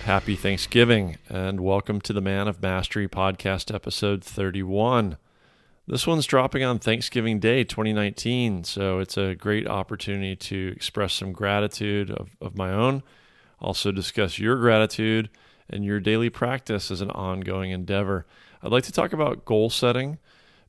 Happy Thanksgiving, and welcome to the Man of Mastery podcast episode 31. This one's dropping on Thanksgiving Day 2019, so it's a great opportunity to express some gratitude of my own, also discuss your gratitude and your daily practice as an ongoing endeavor. I'd like to talk about goal setting,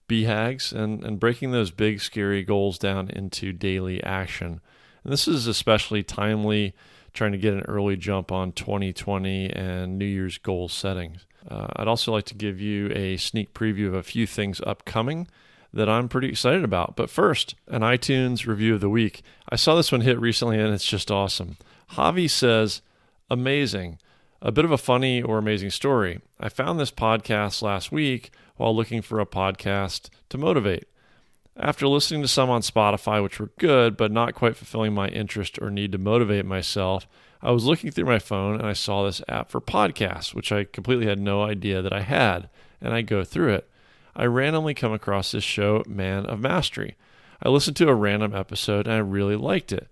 BHAGs, and breaking those big, scary goals down into daily action. And this is especially timely trying to get an early jump on 2020 and New Year's goal settings. I'd also like to give you a sneak preview of a few things upcoming that I'm pretty excited about. But first, an iTunes review of the week. I saw this one hit recently and it's just awesome. Javi says, amazing. A bit of a funny or amazing story. I found this podcast last week while looking for a podcast to motivate. After listening to some on Spotify, which were good, but not quite fulfilling my interest or need to motivate myself, I was looking through my phone and I saw this app for podcasts, which I completely had no idea that I had, and I go through it. I randomly come across this show, Man of Mastery. I listened to a random episode and I really liked it.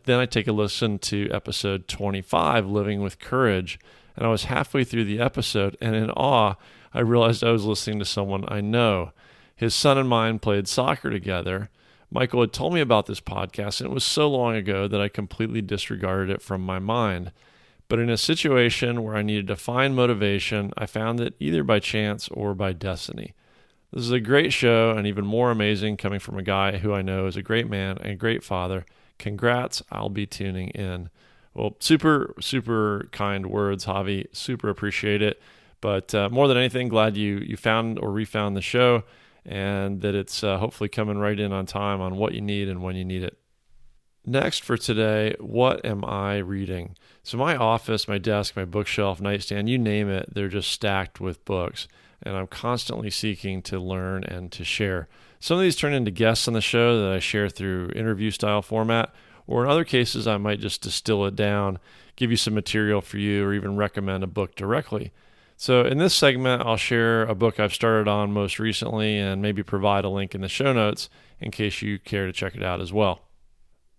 Then I take a listen to episode 25, Living with Courage, and I was halfway through the episode, and in awe, I realized I was listening to someone I know. His son and mine played soccer together. Michael had told me about this podcast, and it was so long ago that I completely disregarded it from my mind. But in a situation where I needed to find motivation, I found it either by chance or by destiny. This is a great show, and even more amazing coming from a guy who I know is a great man and a great father. Congrats, I'll be tuning in. Well, super, super kind words, Javi. Super appreciate it. But more than anything, glad you found or refound the show, and that it's hopefully coming right in on time on what you need and when you need it. Next for today, what am I reading? So my office, my desk, my bookshelf, nightstand, you name it, they're just stacked with books, and I'm constantly seeking to learn and to share. Some of these turn into guests on the show that I share through interview-style format, or in other cases, I might just distill it down, give you some material for you, or even recommend a book directly. So in this segment, I'll share a book I've started on most recently and maybe provide a link in the show notes in case you care to check it out as well.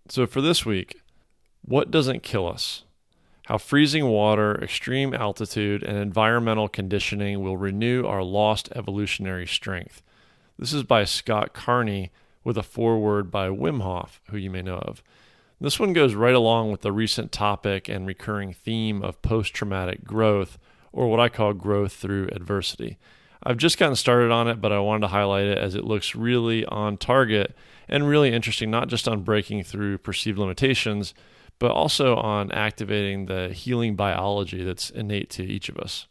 So for this week, what doesn't kill us? How freezing water, extreme altitude, and environmental conditioning will renew our lost evolutionary strength. This is by Scott Carney with a foreword by Wim Hof, who you may know of. This one goes right along with the recent topic and recurring theme of post-traumatic growth, or what I call growth through adversity. I've just gotten started on it, but I wanted to highlight it as it looks really on target and really interesting, not just on breaking through perceived limitations, but also on activating the healing biology that's innate to each of us.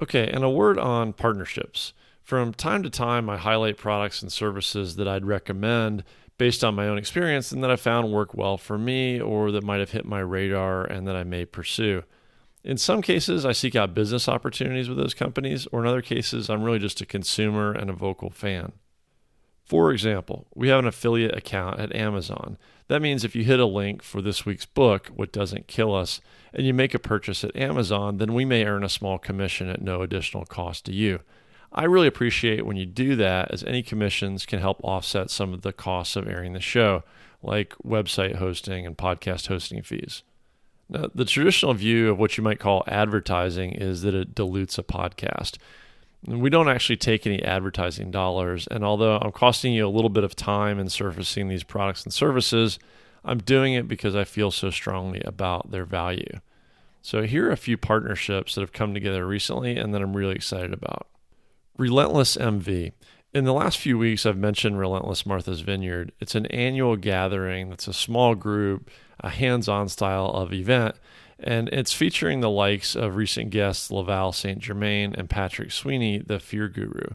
Okay, and a word on partnerships. From time to time, I highlight products and services that I'd recommend based on my own experience and that I found work well for me or that might have hit my radar and that I may pursue. In some cases, I seek out business opportunities with those companies, or in other cases, I'm really just a consumer and a vocal fan. For example, we have an affiliate account at Amazon. That means if you hit a link for this week's book, What Doesn't Kill Us, and you make a purchase at Amazon, then we may earn a small commission at no additional cost to you. I really appreciate when you do that, as any commissions can help offset some of the costs of airing the show, like website hosting and podcast hosting fees. Now, the traditional view of what you might call advertising is that it dilutes a podcast. We don't actually take any advertising dollars, and although I'm costing you a little bit of time in surfacing these products and services, I'm doing it because I feel so strongly about their value. So here are a few partnerships that have come together recently and that I'm really excited about. Relentless MV. In the last few weeks, I've mentioned Relentless Martha's Vineyard. It's an annual gathering that's a small group, a hands-on style of event, and it's featuring the likes of recent guests Laval St. Germain and Patrick Sweeney, the Fear Guru.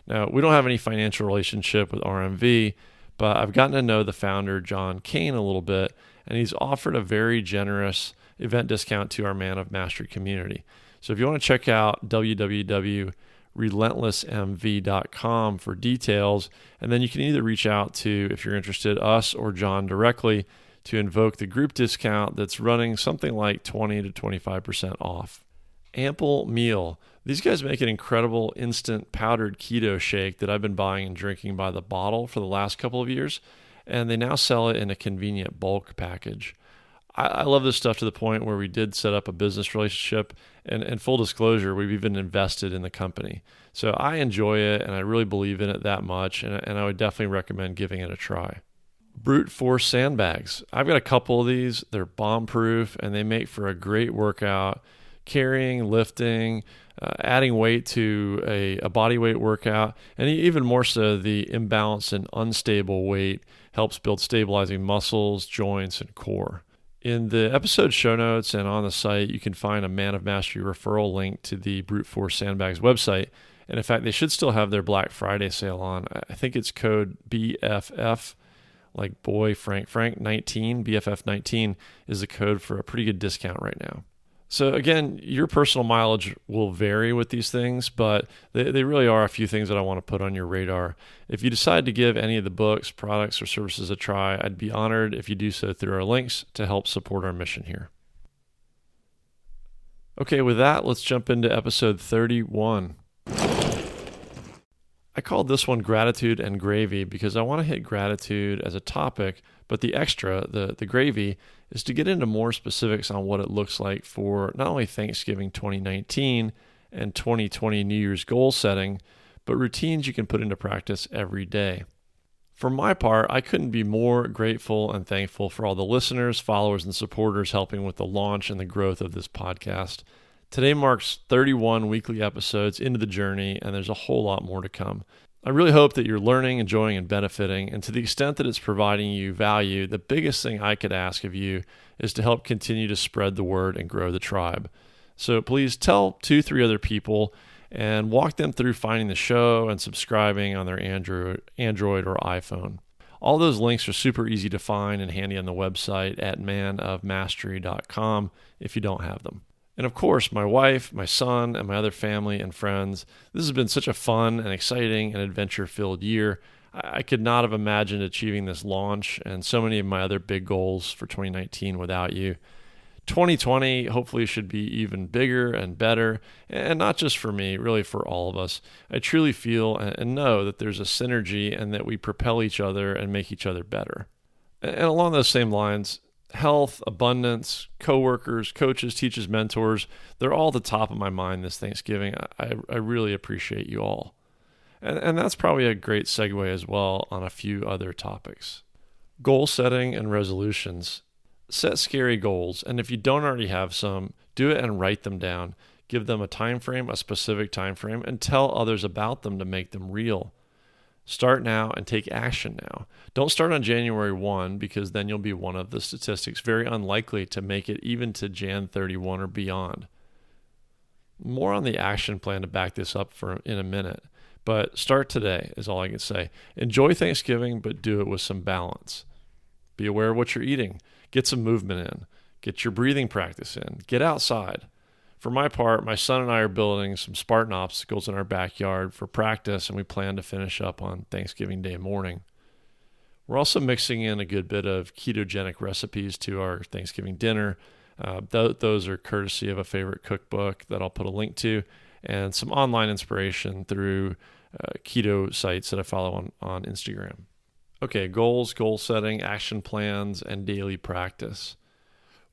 Now, we don't have any financial relationship with RMV, but I've gotten to know the founder, John Kane, a little bit, and he's offered a very generous event discount to our Man of Mastery community. So if you want to check out www.relentlessmv.com for details, and then you can either reach out to, if you're interested, us or John directly to invoke the group discount that's running something like 20 to 25% off. Ample Meal. These guys make an incredible instant powdered keto shake that I've been buying and drinking by the bottle for the last couple of years, and they now sell it in a convenient bulk package. I love this stuff to the point where we did set up a business relationship, and full disclosure, we've even invested in the company. So I enjoy it, and I really believe in it that much, and I would definitely recommend giving it a try. Brute force sandbags. I've got a couple of these. They're bomb-proof, and they make for a great workout. Carrying, lifting, adding weight to a body weight workout, and even more so, the imbalanced and unstable weight helps build stabilizing muscles, joints, and core. In the episode show notes and on the site, you can find a Man of Mastery referral link to the Brute Force Sandbags website. And in fact, they should still have their Black Friday sale on. I think it's code BFF, like boy Frank 19. BFF 19 is the code for a pretty good discount right now. So again, your personal mileage will vary with these things, but they really are a few things that I want to put on your radar. If you decide to give any of the books, products, or services a try, I'd be honored if you do so through our links to help support our mission here. Okay, with that, let's jump into episode 31. I called this one Gratitude and Gravy because I want to hit gratitude as a topic, but the extra, the gravy, is to get into more specifics on what it looks like for not only Thanksgiving 2019 and 2020 New Year's goal setting, but routines you can put into practice every day. For my part, I couldn't be more grateful and thankful for all the listeners, followers, and supporters helping with the launch and the growth of this podcast. Today marks 31 weekly episodes into the journey, and there's a whole lot more to come. I really hope that you're learning, enjoying, and benefiting, and to the extent that it's providing you value, the biggest thing I could ask of you is to help continue to spread the word and grow the tribe. So please tell 2-3 other people and walk them through finding the show and subscribing on their Android or iPhone. All those links are super easy to find and handy on the website at manofmastery.com if you don't have them. And of course, my wife, my son, and my other family and friends, this has been such a fun and exciting and adventure-filled year. I could not have imagined achieving this launch and so many of my other big goals for 2019 without you. 2020 hopefully should be even bigger and better, and not just for me, really for all of us. I truly feel and know that there's a synergy and that we propel each other and make each other better. And along those same lines, health, abundance, coworkers, coaches, teachers, mentors, they're all at the top of my mind this Thanksgiving. I really appreciate you all. And that's probably a great segue as well on a few other topics. Goal setting and resolutions. Set scary goals, and if you don't already have some, do it and write them down. Give them a time frame, a specific time frame, and tell others about them to make them real. Start now and take action now. Don't start on January 1 because then you'll be one of the statistics very unlikely to make it even to Jan 31 or beyond. More on the action plan to back this up in a minute, but start today is all I can say. Enjoy Thanksgiving, but do it with some balance. Be aware of what you're eating. Get some movement in. Get your breathing practice in. Get outside. For my part, my son and I are building some Spartan obstacles in our backyard for practice, and we plan to finish up on Thanksgiving Day morning. We're also mixing in a good bit of ketogenic recipes to our Thanksgiving dinner. Those are courtesy of a favorite cookbook that I'll put a link to, and some online inspiration through keto sites that I follow on Instagram. Okay, goals, goal setting, action plans, and daily practice.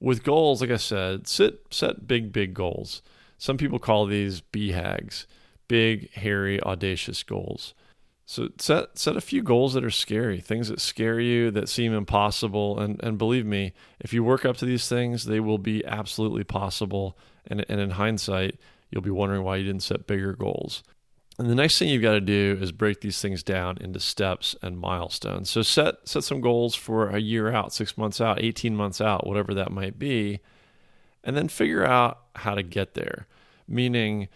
With goals, like I said, set big goals. Some people call these BHAGs, big, hairy, audacious goals. So set a few goals that are scary, things that scare you, that seem impossible. And believe me, if you work up to these things, they will be absolutely possible. And in hindsight, you'll be wondering why you didn't set bigger goals. And the next thing you've got to do is break these things down into steps and milestones. So set some goals for a year out, 6 months out, 18 months out, whatever that might be, and then figure out how to get there, meaning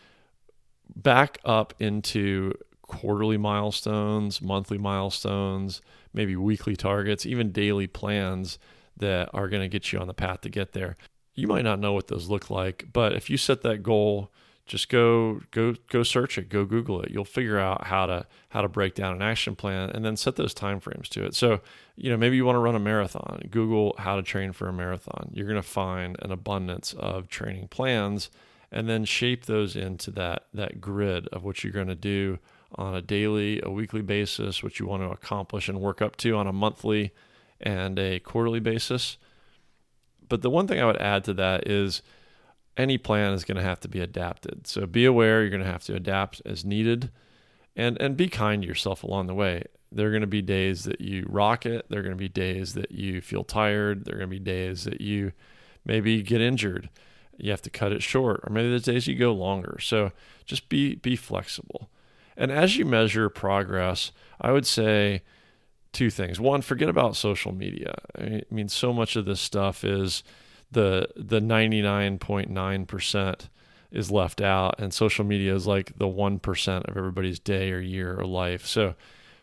back up into quarterly milestones, monthly milestones, maybe weekly targets, even daily plans that are going to get you on the path to get there. You might not know what those look like, but if you set that goal, just go search it, go Google it. You'll figure out how to break down an action plan and then set those time frames to it. So, maybe you want to run a marathon. Google how to train for a marathon. You're going to find an abundance of training plans and then shape those into that grid of what you're going to do on a daily, a weekly basis, what you want to accomplish and work up to on a monthly and a quarterly basis. But the one thing I would add to that is any plan is going to have to be adapted. So be aware you're going to have to adapt as needed, and be kind to yourself along the way. There are going to be days that you rock it. There are going to be days that you feel tired. There are going to be days that you maybe get injured. You have to cut it short, or maybe there's days you go longer. So just be flexible. And as you measure progress, I would say two things. One, forget about social media. I mean, so much of this stuff is the 99.9% is left out, and social media is like the 1% of everybody's day or year or life. So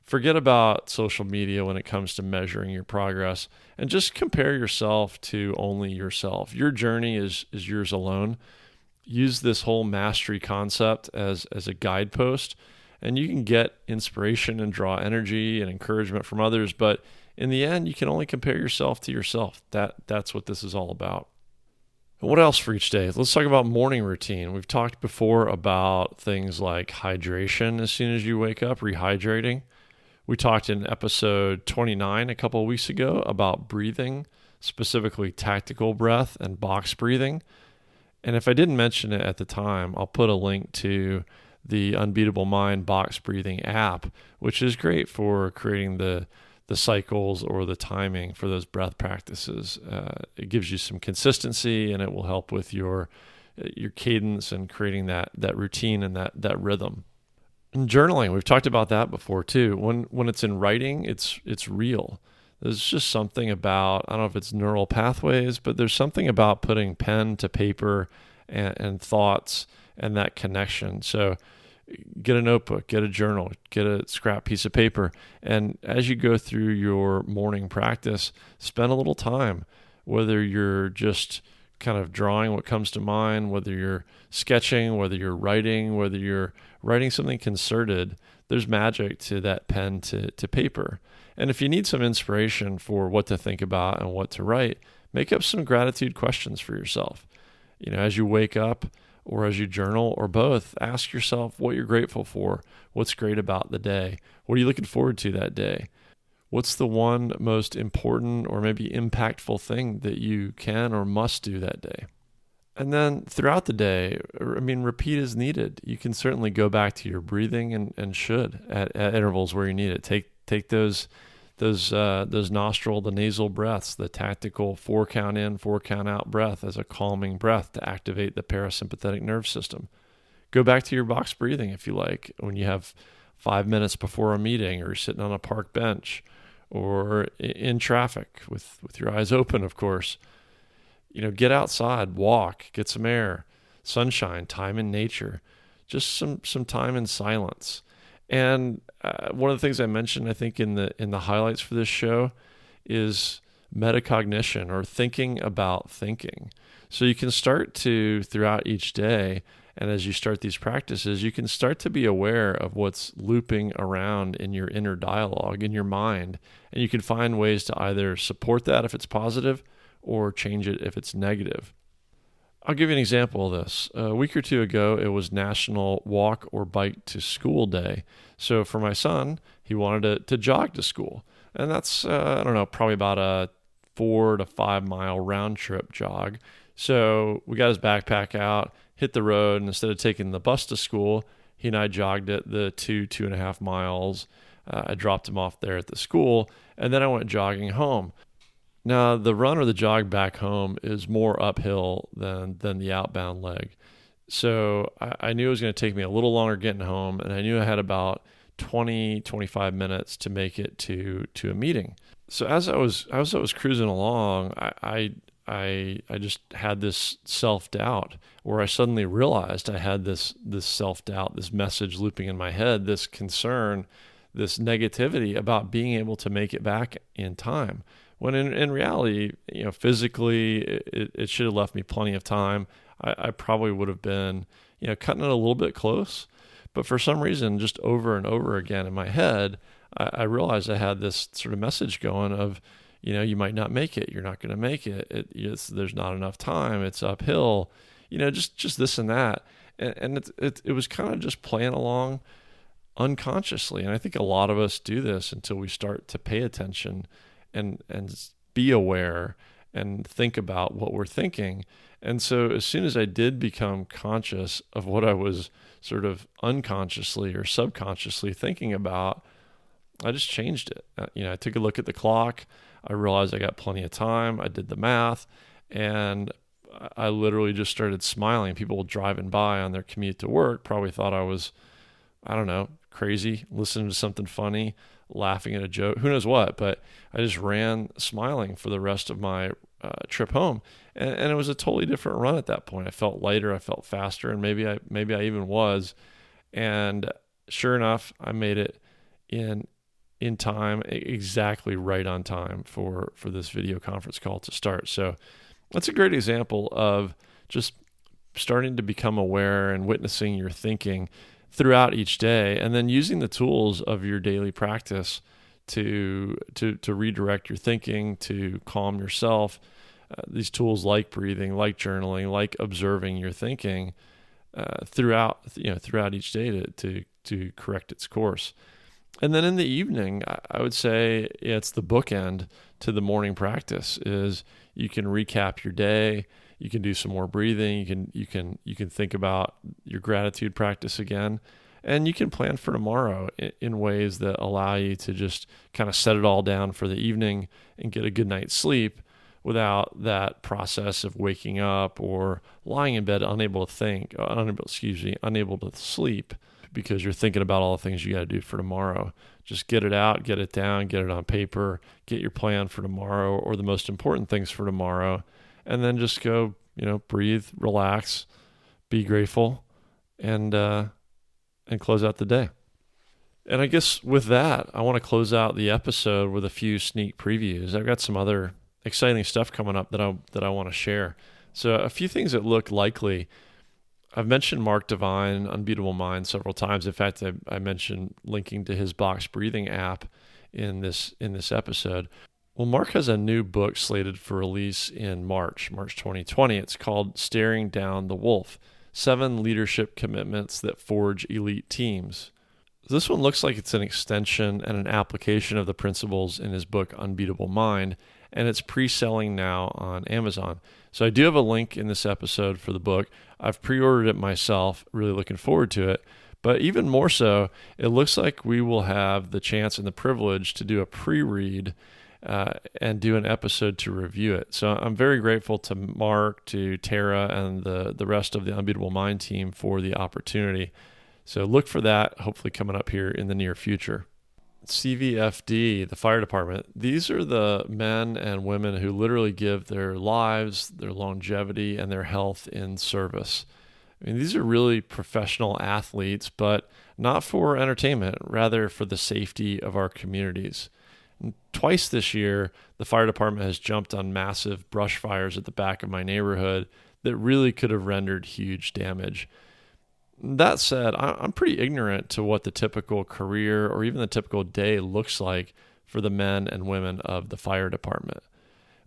forget about social media when it comes to measuring your progress, and just compare yourself to only yourself. Your journey is yours alone. Use this whole mastery concept as a guidepost, and you can get inspiration and draw energy and encouragement from others. But in the end, you can only compare yourself to yourself. That's what this is all about. What else for each day? Let's talk about morning routine. We've talked before about things like hydration as soon as you wake up, rehydrating. We talked in episode 29 a couple of weeks ago about breathing, specifically tactical breath and box breathing. And if I didn't mention it at the time, I'll put a link to the Unbeatable Mind box breathing app, which is great for creating the cycles or the timing for those breath practices. It gives you some consistency, and it will help with your cadence and creating that routine and that rhythm. And journaling, we've talked about that before too. When it's in writing, it's real. There's just something about, I don't know if it's neural pathways, but there's something about putting pen to paper and thoughts and that connection. So get a notebook, get a journal, get a scrap piece of paper. And as you go through your morning practice, spend a little time, whether you're just kind of drawing what comes to mind, whether you're sketching, whether you're writing, whether you're writing something concerted. There's magic to that pen to paper. And if you need some inspiration for what to think about and what to write, make up some gratitude questions for yourself. As you wake up, or as you journal, or both, ask yourself what you're grateful for. What's great about the day? What are you looking forward to that day? What's the one most important or maybe impactful thing that you can or must do that day? And then throughout the day, repeat as needed. You can certainly go back to your breathing and should at intervals where you need it. Take those nostril, the nasal breaths, the tactical 4 count in, 4 count out breath as a calming breath to activate the parasympathetic nerve system. Go back to your box breathing if you like, when you have 5 minutes before a meeting, or you're sitting on a park bench, or in traffic with your eyes open, of course. Get outside, walk, get some air, sunshine, time in nature, just some time in silence. And one of the things I mentioned, I think in the highlights for this show, is metacognition, or thinking about thinking. So you can start to, throughout each day, and as you start these practices, you can start to be aware of what's looping around in your inner dialogue, in your mind, and you can find ways to either support that if it's positive, or change it if it's negative. I'll give you an example of this. A week or two ago, it was National Walk or Bike to School Day. So for my son, he wanted to jog to school. And that's, probably about a 4 to 5 mile round trip jog. So we got his backpack out, hit the road, and instead of taking the bus to school, he and I jogged it the 2.5 miles. I dropped him off there at the school, and then I went jogging home. Now, the run or the jog back home is more uphill than the outbound leg. So I knew it was going to take me a little longer getting home, and I knew I had about 25 minutes to make it to a meeting. So as I was cruising along, I just had this self-doubt where I suddenly realized I had this self-doubt, this message looping in my head, this concern, this negativity about being able to make it back in time. When in reality, physically, it should have left me plenty of time. I probably would have been, cutting it a little bit close. But for some reason, just over and over again in my head, I realized I had this sort of message going of, you might not make it. You're not going to make it. There's not enough time. It's uphill. Just this and that. And it was kind of just playing along unconsciously. And I think a lot of us do this until we start to pay attention and be aware and think about what we're thinking. And so as soon as I did become conscious of what I was sort of unconsciously or subconsciously thinking about, I just changed it. I took a look at the clock. I realized I got plenty of time. I did the math, and I literally just started smiling. People driving by on their commute to work probably thought I was, I don't know, crazy, listening to something funny, laughing at a joke, who knows what. But I just ran smiling for the rest of my trip home, and it was a totally different run at that point. I felt lighter, I felt faster, and maybe I even was. And sure enough, I made it in time, exactly right on time for this video conference call to start. So that's a great example of just starting to become aware and witnessing your thinking throughout each day, and then using the tools of your daily practice to redirect your thinking, to calm yourself. These tools like breathing, like journaling, like observing your thinking throughout each day to correct its course. And then in the evening, I would say it's the bookend to the morning practice. Is you can recap your day, you can do some more breathing, you can think about your gratitude practice again, and you can plan for tomorrow in ways that allow you to just kind of set it all down for the evening and get a good night's sleep without that process of waking up or lying in bed unable to sleep because you're thinking about all the things you got to do for tomorrow. Just get it out, get it down, get it on paper, get your plan for tomorrow or the most important things for tomorrow, and then just go, breathe, relax, be grateful, and close out the day. And I guess with that, I want to close out the episode with a few sneak previews. I've got some other exciting stuff coming up that I want to share. So a few things that look likely. I've mentioned Mark Divine, Unbeatable Mind, several times. In fact, I mentioned linking to his box breathing app in this episode. Well, Mark has a new book slated for release in March 2020. It's called Staring Down the Wolf: 7 Leadership Commitments That Forge Elite Teams. This one looks like it's an extension and an application of the principles in his book Unbeatable Mind, and it's pre-selling now on Amazon. So I do have a link in this episode for the book. I've pre-ordered it myself, really looking forward to it. But even more so, it looks like we will have the chance and the privilege to do a pre-read and do an episode to review it. So I'm very grateful to Mark, to Tara, and the rest of the Unbeatable Mind team for the opportunity. So look for that, hopefully coming up here in the near future. CVFD, the fire department, these are the men and women who literally give their lives, their longevity, and their health in service. I mean, these are really professional athletes, but not for entertainment, rather for the safety of our communities. And twice this year, the fire department has jumped on massive brush fires at the back of my neighborhood that really could have rendered huge damage. That said, I'm pretty ignorant to what the typical career or even the typical day looks like for the men and women of the fire department.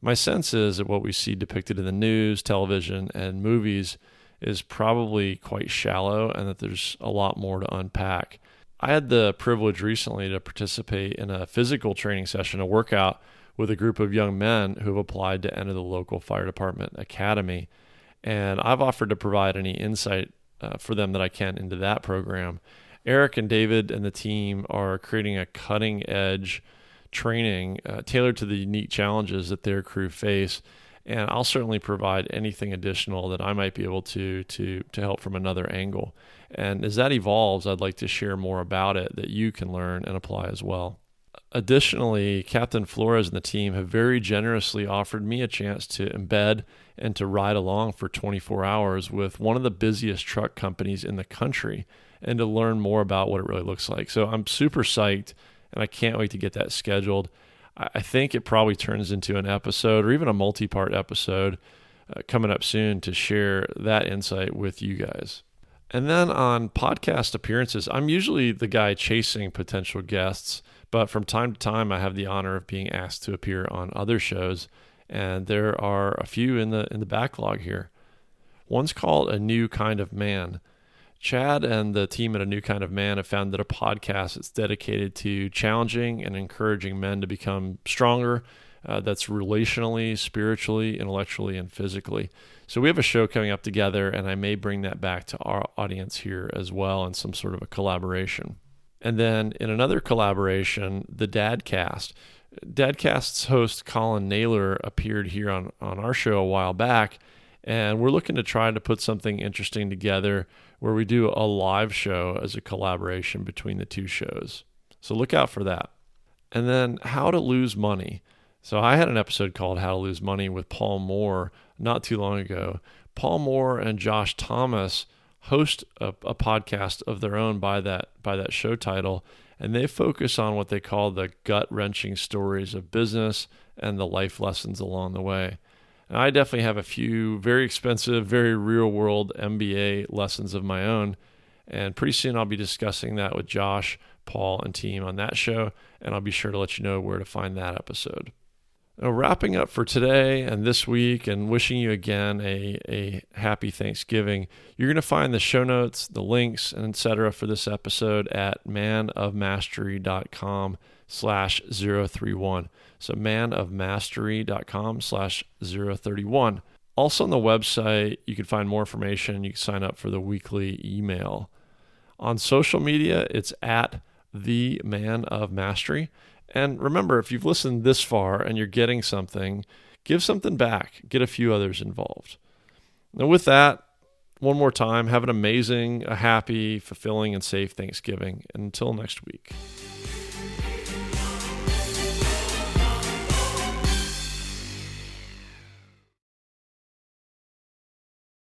My sense is that what we see depicted in the news, television, and movies is probably quite shallow and that there's a lot more to unpack. I had the privilege recently to participate in a physical training session, a workout with a group of young men who have applied to enter the local fire department academy. And I've offered to provide any insight for them that I can into that program. Eric and David and the team are creating a cutting-edge training tailored to the unique challenges that their crew face, and I'll certainly provide anything additional that I might be able to help from another angle. And as that evolves, I'd like to share more about it that you can learn and apply as well. Additionally, Captain Flores and the team have very generously offered me a chance to embed and to ride along for 24 hours with one of the busiest truck companies in the country and to learn more about what it really looks like. So I'm super psyched, and I can't wait to get that scheduled. I think it probably turns into an episode or even a multi-part episode coming up soon to share that insight with you guys. And then on podcast appearances, I'm usually the guy chasing potential guests, but from time to time, I have the honor of being asked to appear on other shows, and there are a few in the backlog here. One's called A New Kind of Man. Chad and the team at A New Kind of Man have founded a podcast that's dedicated to challenging and encouraging men to become stronger, that's relationally, spiritually, intellectually, and physically. So we have a show coming up together, and I may bring that back to our audience here as well in some sort of a collaboration. And then in another collaboration, the Dadcast. Dadcast's host Colin Naylor appeared here on our show a while back, and we're looking to try to put something interesting together where we do a live show as a collaboration between the two shows. So look out for that. And then How to Lose Money. So I had an episode called How to Lose Money with Paul Moore not too long ago. Paul Moore and Josh Thomas host a podcast of their own by that show title, and they focus on what they call the gut-wrenching stories of business and the life lessons along the way. And I definitely have a few very expensive, very real-world MBA lessons of my own, and pretty soon I'll be discussing that with Josh, Paul, and team on that show, and I'll be sure to let you know where to find that episode. Now, wrapping up for today and this week and wishing you again a happy Thanksgiving, you're going to find the show notes, the links, and etc. for this episode at manofmastery.com/031. So manofmastery.com/031. Also on the website, you can find more information. You can sign up for the weekly email. On social media, it's at the Man of Mastery. And remember, if you've listened this far and you're getting something, give something back. Get a few others involved. Now with that, one more time, have an amazing, a happy, fulfilling, and safe Thanksgiving. And until next week.